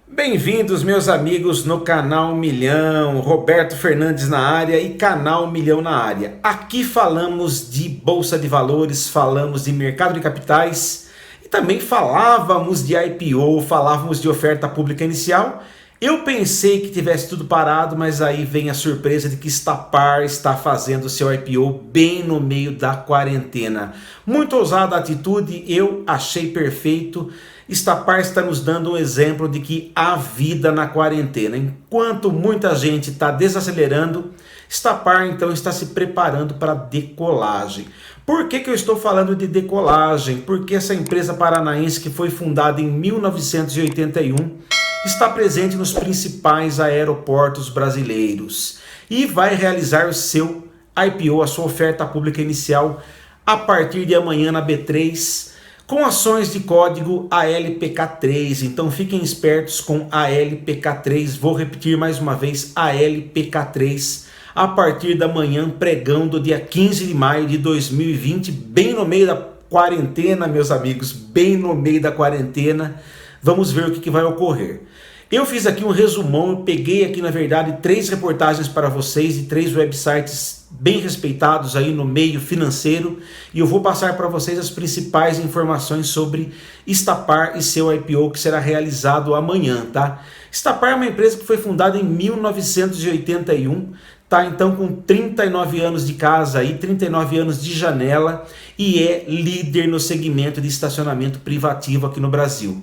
Bem-vindos, meus amigos, no Canal Milhão. Roberto Fernandes na área e Canal Milhão na área. Aqui falamos de Bolsa de Valores, falamos de mercado de capitais e também falávamos de IPO, falávamos de oferta pública inicial. Eu pensei que tivesse tudo parado, mas aí vem a surpresa de que Estapar está fazendo o seu IPO bem no meio da quarentena. Muito ousada a atitude, eu achei perfeito. Estapar está nos dando um exemplo de que há vida na quarentena. Enquanto muita gente está desacelerando, Estapar então está se preparando para a decolagem. Por que eu estou falando de decolagem? Porque essa empresa paranaense que foi fundada em 1981 está presente nos principais aeroportos brasileiros e vai realizar o seu IPO, a sua oferta pública inicial, a partir de amanhã na B3, com ações de código ALPK3. Então fiquem espertos com ALPK3. Vou repetir mais uma vez, ALPK3, a partir da manhã, pregão do dia 15 de maio de 2020, bem no meio da quarentena, meus amigos, bem no meio da quarentena. Vamos ver o que vai ocorrer. Eu fiz aqui um resumão, eu peguei aqui na verdade 3 reportagens para vocês de 3 websites bem respeitados aí no meio financeiro e eu vou passar para vocês as principais informações sobre Estapar e seu IPO que será realizado amanhã, tá? Estapar é uma empresa que foi fundada em 1981, tá então com 39 anos de casa aí, 39 anos de janela e é líder no segmento de estacionamento privativo aqui no Brasil.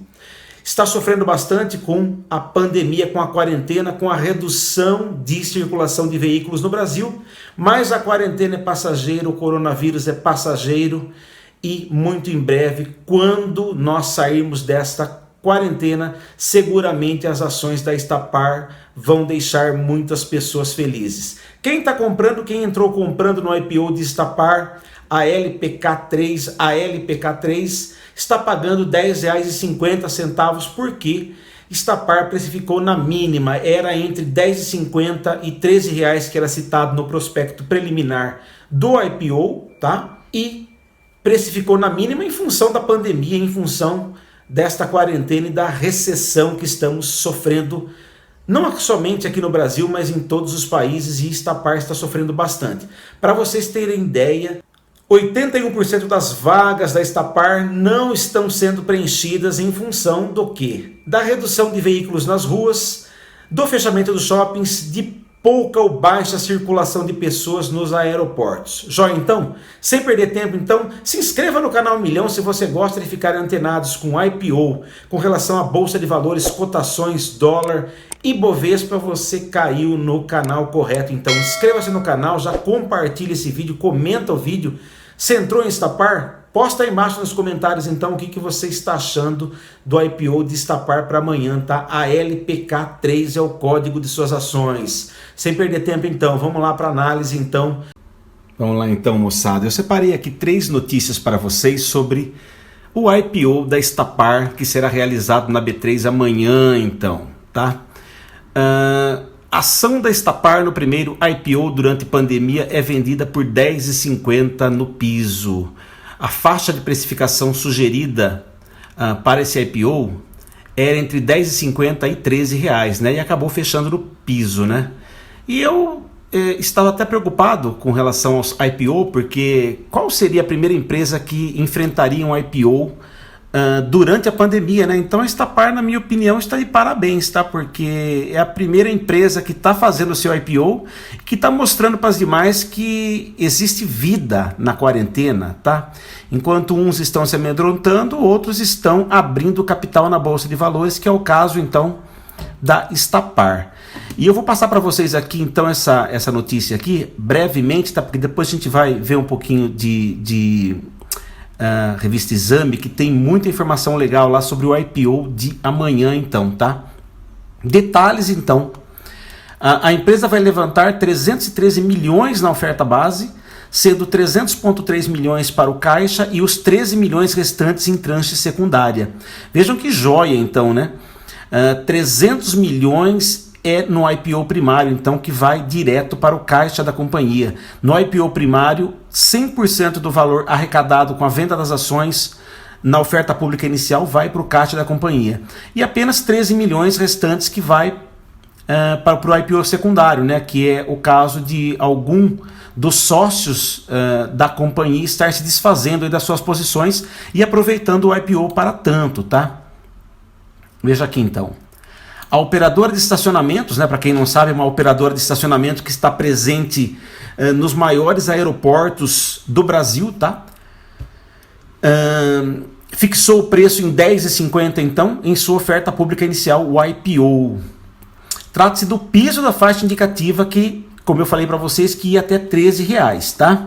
Está sofrendo bastante com a pandemia, com a quarentena, com a redução de circulação de veículos no Brasil, mas a quarentena é passageira, o coronavírus é passageiro e muito em breve, quando nós sairmos desta quarentena, seguramente as ações da Estapar vão deixar muitas pessoas felizes. Quem está comprando, quem entrou comprando no IPO de Estapar, a LPK3, está pagando R$ 10,50 porque Estapar precificou na mínima, era entre R$ 10,50 e R$ 13 que era citado no prospecto preliminar do IPO, tá? E precificou na mínima em função da pandemia, em função desta quarentena e da recessão que estamos sofrendo, não somente aqui no Brasil, mas em todos os países, e Estapar está sofrendo bastante. Para vocês terem ideia, 81% das vagas da Estapar não estão sendo preenchidas em função do quê? Da redução de veículos nas ruas, do fechamento dos shoppings, de pouca ou baixa circulação de pessoas nos aeroportos. Joia então? Sem perder tempo então, se inscreva no Canal Milhão se você gosta de ficar antenados com IPO, com relação à Bolsa de Valores, cotações, dólar e Bovespa. Você caiu no canal correto. Então inscreva-se no canal, já compartilhe esse vídeo, comenta o vídeo. Se entrou em Estapar? Posta aí embaixo nos comentários então o que você está achando do IPO de Estapar para amanhã, tá? A LPK3 é o código de suas ações. Sem perder tempo então, vamos lá para análise então. Vamos lá então, moçada. Eu separei aqui 3 notícias para vocês sobre o IPO da Estapar que será realizado na B3 amanhã então, tá? A ação da Estapar no primeiro IPO durante pandemia é vendida por R$ 10,50 no piso. A faixa de precificação sugerida para esse IPO era entre R$ 10,50 e R$ 13, né? E acabou fechando no piso, né? E eu estava até preocupado com relação aos IPO, porque qual seria a primeira empresa que enfrentaria um IPO durante a pandemia, né? Então a Estapar, na minha opinião, está de parabéns, tá? Porque é a primeira empresa que está fazendo o seu IPO, que está mostrando para as demais que existe vida na quarentena, tá? Enquanto uns estão se amedrontando, outros estão abrindo capital na Bolsa de Valores, que é o caso, então, da Estapar. E eu vou passar para vocês aqui, então, essa notícia aqui, brevemente, tá? Porque depois a gente vai ver um pouquinho de revista Exame, que tem muita informação legal lá sobre o IPO de amanhã então, tá? Detalhes então, a empresa vai levantar 313 milhões na oferta base, sendo 300,3 milhões para o caixa e os 13 milhões restantes em tranche secundária. Vejam que joia então, né? 300 milhões é no IPO primário, então, que vai direto para o caixa da companhia. No IPO primário, 100% do valor arrecadado com a venda das ações na oferta pública inicial vai para o caixa da companhia. E apenas 13 milhões restantes que vai para o IPO secundário, né, que é o caso de algum dos sócios da companhia estar se desfazendo aí das suas posições e aproveitando o IPO para tanto, tá? Veja aqui então. A operadora de estacionamentos, né, para quem não sabe, é uma operadora de estacionamento que está presente nos maiores aeroportos do Brasil, tá? Fixou o preço em R$ 10,50 então, em sua oferta pública inicial, o IPO. Trata-se do piso da faixa indicativa que, como eu falei para vocês, que ia até R$ 13, tá?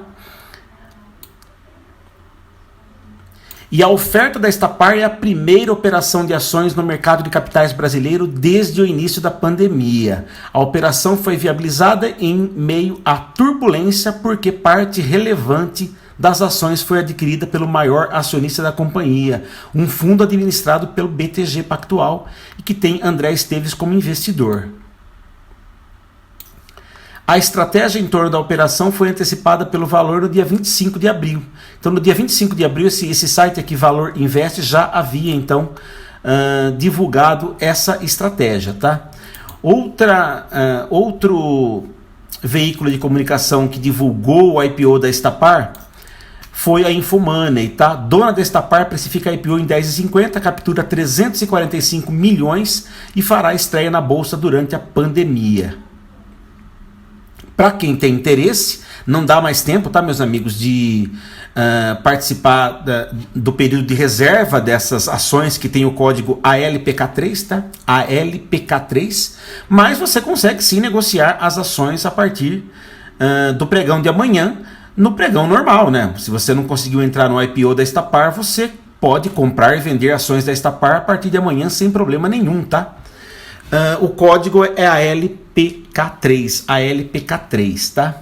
E a oferta da Estapar é a primeira operação de ações no mercado de capitais brasileiro desde o início da pandemia. A operação foi viabilizada em meio à turbulência porque parte relevante das ações foi adquirida pelo maior acionista da companhia, um fundo administrado pelo BTG Pactual e que tem André Esteves como investidor. A estratégia em torno da operação foi antecipada pelo Valor no dia 25 de abril. Então, no dia 25 de abril, esse site aqui, Valor Invest, já havia, então, divulgado essa estratégia, tá? Outro veículo de comunicação que divulgou o IPO da Estapar foi a Infomoney, tá? Dona da Estapar precifica a IPO em R$ 10,50, captura 345 milhões e fará estreia na bolsa durante a pandemia. Para quem tem interesse, não dá mais tempo, tá, meus amigos, de participar do período de reserva dessas ações que tem o código ALPK3, tá? ALPK3, mas você consegue sim negociar as ações a partir do pregão de amanhã, no pregão normal, né? Se você não conseguiu entrar no IPO da Estapar, você pode comprar e vender ações da Estapar a partir de amanhã sem problema nenhum, tá? O código é ALPK3, tá?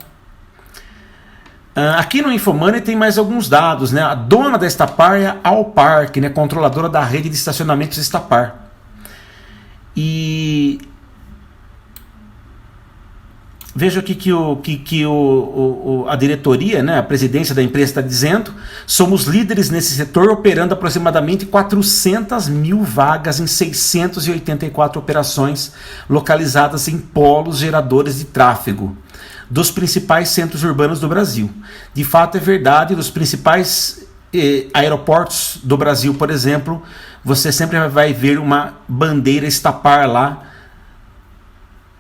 Aqui no Infomoney tem mais alguns dados, né? A dona da Estapar é a Alpark, né? Controladora da rede de estacionamentos Estapar. E veja aqui que a diretoria, né, a presidência da empresa está dizendo: somos líderes nesse setor, operando aproximadamente 400 mil vagas em 684 operações localizadas em polos geradores de tráfego dos principais centros urbanos do Brasil. De fato, é verdade, dos principais aeroportos do Brasil, por exemplo, você sempre vai ver uma bandeira Estapar lá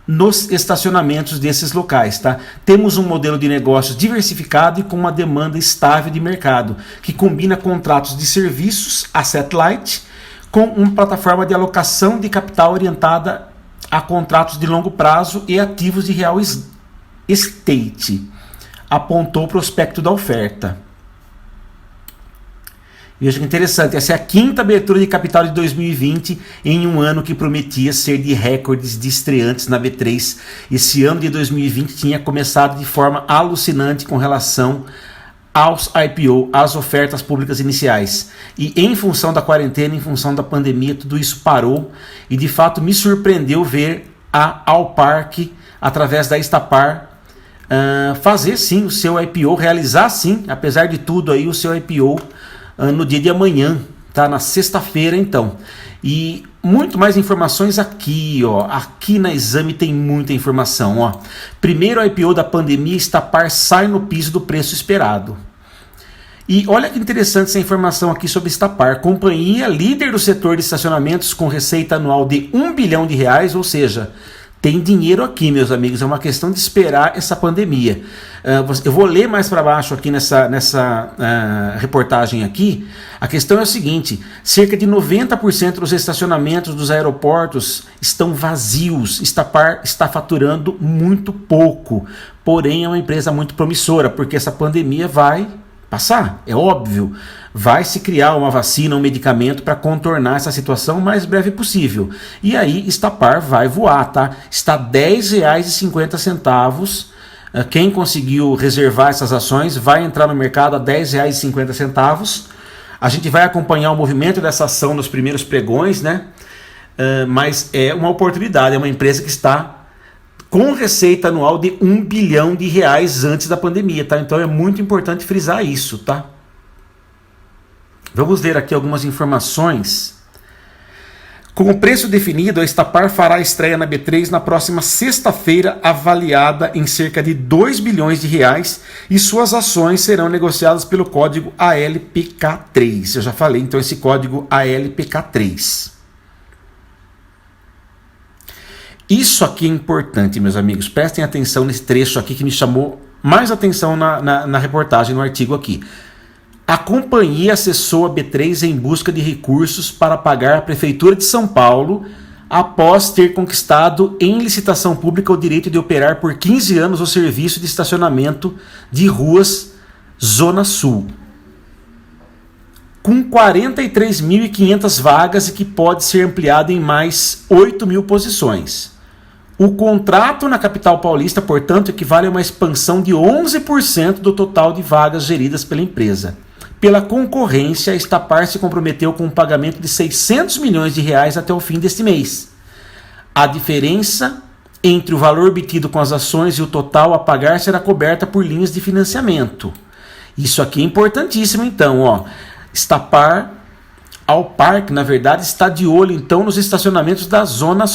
nos estacionamentos desses locais, tá? Temos um modelo de negócios diversificado e com uma demanda estável de mercado, que combina contratos de serviços, asset light, com uma plataforma de alocação de capital orientada a contratos de longo prazo e ativos de real estate, apontou o prospecto da oferta. Veja que interessante, essa é a quinta abertura de capital de 2020 em um ano que prometia ser de recordes de estreantes na B3. Esse ano de 2020 tinha começado de forma alucinante com relação aos IPO, às ofertas públicas iniciais. E em função da quarentena, em função da pandemia, tudo isso parou e de fato me surpreendeu ver a Alpark, através da Estapar, fazer sim o seu IPO, realizar sim, apesar de tudo aí, o seu IPO no dia de amanhã, tá? Na sexta-feira então. E muito mais informações aqui, ó. Aqui na Exame tem muita informação, ó. Primeiro IPO da pandemia, Estapar sai no piso do preço esperado. E olha que interessante essa informação aqui sobre Estapar. Companhia líder do setor de estacionamentos com receita anual de R$ 1 bilhão, ou seja, tem dinheiro aqui, meus amigos, é uma questão de esperar essa pandemia. Eu vou ler mais para baixo aqui nessa reportagem aqui. A questão é o seguinte: cerca de 90% dos estacionamentos dos aeroportos estão vazios. Estapar está faturando muito pouco, porém é uma empresa muito promissora, porque essa pandemia vai passar, é óbvio. Vai se criar uma vacina, um medicamento para contornar essa situação o mais breve possível. E aí Estapar vai voar, tá? Está R$ 10,50. Quem conseguiu reservar essas ações vai entrar no mercado a R$ 10,50. A gente vai acompanhar o movimento dessa ação nos primeiros pregões, né? Mas é uma oportunidade, é uma empresa que está com receita anual de R$ 1 bilhão antes da pandemia, tá? Então é muito importante frisar isso, tá? Vamos ler aqui algumas informações. Com o preço definido, a Estapar fará a estreia na B3 na próxima sexta-feira, avaliada em cerca de 2 bilhões de reais, e suas ações serão negociadas pelo código ALPK3. Eu já falei, então, esse código ALPK3. Isso aqui é importante, meus amigos. Prestem atenção nesse trecho aqui que me chamou mais atenção na reportagem, no artigo aqui. A companhia acessou a B3 em busca de recursos para pagar a Prefeitura de São Paulo após ter conquistado em licitação pública o direito de operar por 15 anos o serviço de estacionamento de ruas Zona Sul, com 43.500 vagas e que pode ser ampliado em mais 8.000 posições. O contrato na capital paulista, portanto, equivale a uma expansão de 11% do total de vagas geridas pela empresa. Pela concorrência, a Estapar se comprometeu com um pagamento de 600 milhões de reais até o fim deste mês. A diferença entre o valor obtido com as ações e o total a pagar será coberta por linhas de financiamento. Isso aqui é importantíssimo, então, ó. Estapar ao parque, na verdade, está de olho, então, nos estacionamentos da Zona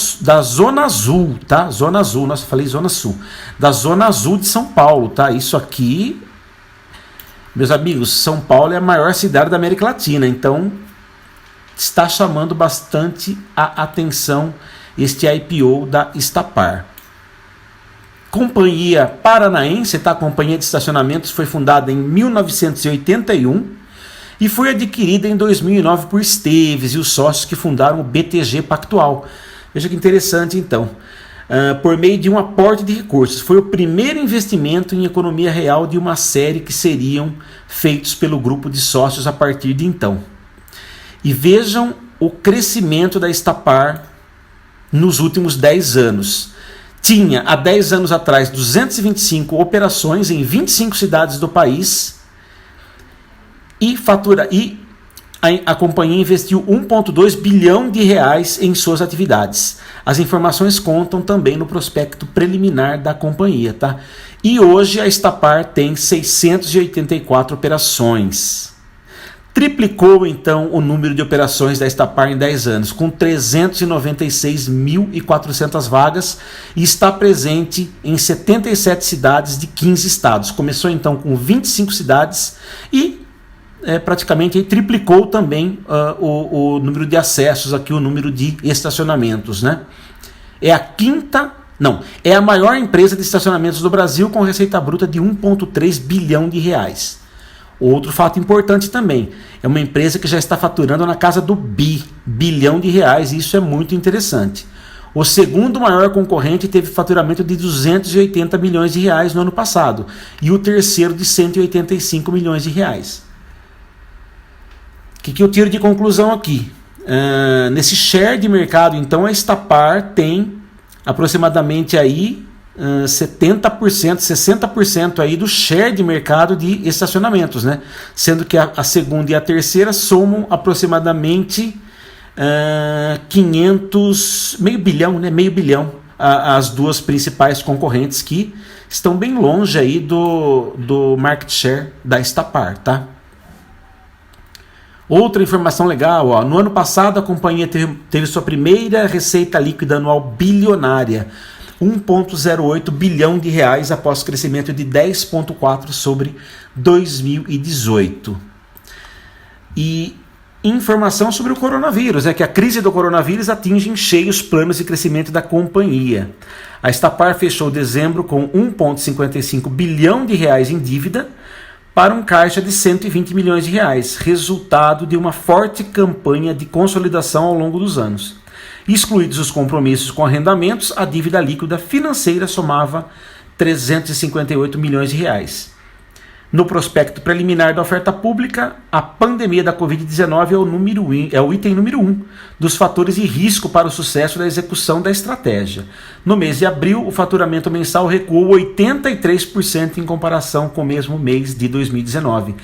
Azul, tá? Zona Azul, nossa, falei Zona Sul. Da Zona Azul de São Paulo, tá? Isso aqui... Meus amigos, São Paulo é a maior cidade da América Latina, então está chamando bastante a atenção este IPO da Estapar. Companhia paranaense, tá? A companhia de estacionamentos foi fundada em 1981 e foi adquirida em 2009 por Esteves e os sócios que fundaram o BTG Pactual. Veja que interessante, então. Por meio de um aporte de recursos. Foi o primeiro investimento em economia real de uma série que seriam feitos pelo grupo de sócios a partir de então. E vejam o crescimento da Estapar nos últimos 10 anos. Tinha, há 10 anos atrás, 225 operações em 25 cidades do país e a companhia investiu 1,2 bilhão de reais em suas atividades. As informações contam também no prospecto preliminar da companhia, tá? E hoje a Estapar tem 684 operações. Triplicou então o número de operações da Estapar em 10 anos, com 396.400 vagas, e está presente em 77 cidades de 15 estados. Começou então com 25 cidades e praticamente triplicou também o número de acessos, aqui o número de estacionamentos, né? É a maior empresa de estacionamentos do Brasil, com receita bruta de 1,3 bilhão de reais. Outro fato importante também, é uma empresa que já está faturando na casa do bilhão de reais, e isso é muito interessante. O segundo maior concorrente teve faturamento de 280 milhões de reais no ano passado, e o terceiro de 185 milhões de reais. O que eu tiro de conclusão aqui? Nesse share de mercado, então, a Estapar tem aproximadamente aí 70%, 60% aí do share de mercado de estacionamentos, né? Sendo que a segunda e a terceira somam aproximadamente 500, meio bilhão, as duas principais concorrentes que estão bem longe aí do market share da Estapar, tá? Outra informação legal, ó, no ano passado a companhia teve sua primeira receita líquida anual bilionária, 1,08 bilhão de reais após crescimento de 10,4% sobre 2018. E informação sobre o coronavírus, que a crise do coronavírus atinge em cheio os planos de crescimento da companhia. A Estapar fechou dezembro com 1,55 bilhão de reais em dívida, para um caixa de 120 milhões de reais, resultado de uma forte campanha de consolidação ao longo dos anos. Excluídos os compromissos com arrendamentos, a dívida líquida financeira somava 358 milhões de reais. No prospecto preliminar da oferta pública, a pandemia da Covid-19 é o item número 1 dos fatores de risco para o sucesso da execução da estratégia. No mês de abril, o faturamento mensal recuou 83% em comparação com o mesmo mês de 2019.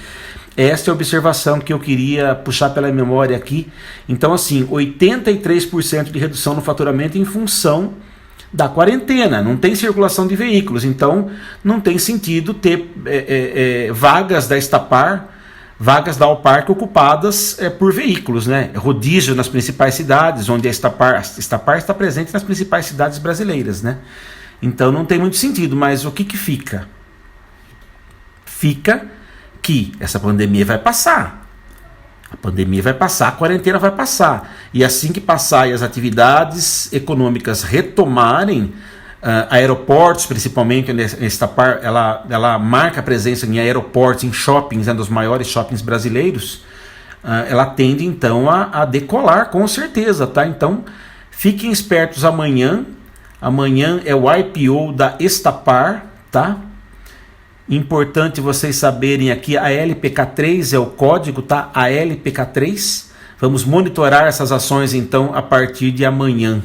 Esta é a observação que eu queria puxar pela memória aqui. Então, assim, 83% de redução no faturamento em função da quarentena, não tem circulação de veículos, então não tem sentido ter vagas da Estapar vagas da Alparc ocupadas por veículos, né? Rodízio nas principais cidades, onde a Estapar está presente nas principais cidades brasileiras, né? Então não tem muito sentido, mas o que fica? Fica que essa pandemia vai passar. A pandemia vai passar, a quarentena vai passar. E assim que passar e as atividades econômicas retomarem, aeroportos, principalmente, onde a Estapar ela marca a presença em aeroportos, em shoppings, dos maiores shoppings brasileiros, ela tende então a decolar, com certeza, tá? Então fiquem espertos amanhã. Amanhã é o IPO da Estapar, tá? Importante vocês saberem aqui, a LPK3 é o código, tá? A LPK3. Vamos monitorar essas ações então a partir de amanhã.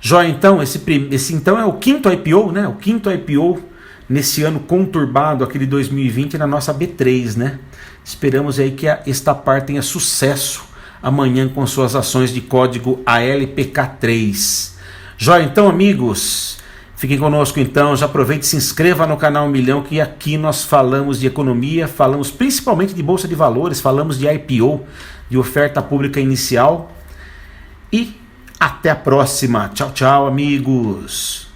Joia, então, esse então é o quinto IPO, né? O quinto IPO nesse ano conturbado, aquele 2020, na nossa B3, né? Esperamos aí que a Estapar tenha sucesso amanhã com suas ações de código ALPK3. Joia, então, amigos, fiquem conosco então, já aproveite e se inscreva no canal 1 Milhão, que aqui nós falamos de economia, falamos principalmente de Bolsa de Valores, falamos de IPO, de oferta pública inicial. E até a próxima. Tchau, tchau, amigos.